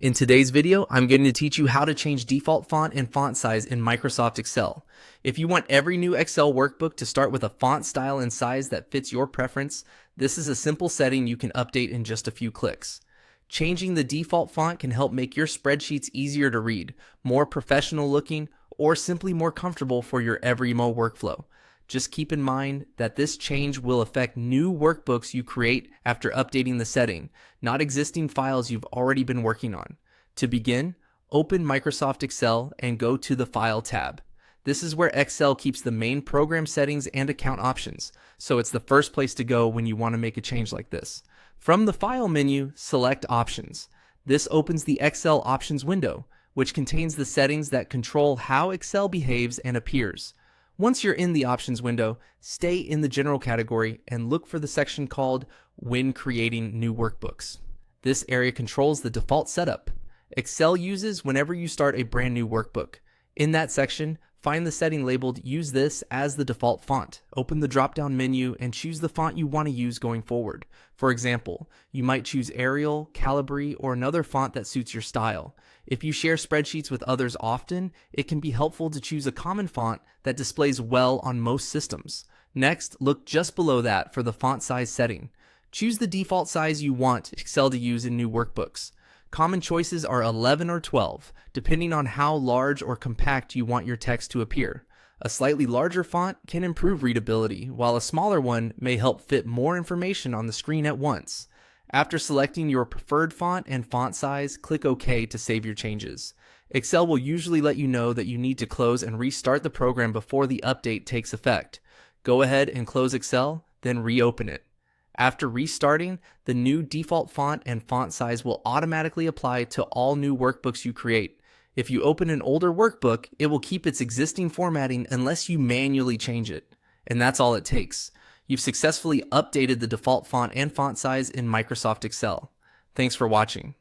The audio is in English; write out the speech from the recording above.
In today's video, I'm going to teach you how to change default font and font size in Microsoft Excel. If you want every new Excel workbook to start with a font style and size that fits your preference, this is a simple setting you can update in just a few clicks. Changing the default font can help make your spreadsheets easier to read, more professional looking, or simply more comfortable for your every mo workflow. Just keep in mind that this change will affect new workbooks you create after updating the setting, not existing files you've already been working on. To begin, open Microsoft Excel and go to the File tab. This is where Excel keeps the main program settings and account options, so it's the first place to go when you want to make a change like this. From the File menu, select Options. This opens the Excel Options window, which contains the settings that control how Excel behaves and appears. Once you're in the Options window, stay in the General category and look for the section called When Creating New Workbooks. This area controls the default setup Excel uses whenever you start a brand new workbook. In that section, find the setting labeled Use This as the default font. Open the drop-down menu and choose the font you want to use going forward. For example, you might choose Arial, Calibri, or another font that suits your style. If you share spreadsheets with others often, it can be helpful to choose a common font that displays well on most systems. Next, look just below that for the font size setting. Choose the default size you want Excel to use in new workbooks. Common choices are 11 or 12, depending on how large or compact you want your text to appear. A slightly larger font can improve readability, while a smaller one may help fit more information on the screen at once. After selecting your preferred font and font size, click OK to save your changes. Excel will usually let you know that you need to close and restart the program before the update takes effect. Go ahead and close Excel, then reopen it. After restarting, the new default font and font size will automatically apply to all new workbooks you create. If you open an older workbook, it will keep its existing formatting unless you manually change it. And that's all it takes. You've successfully updated the default font and font size in Microsoft Excel. Thanks for watching.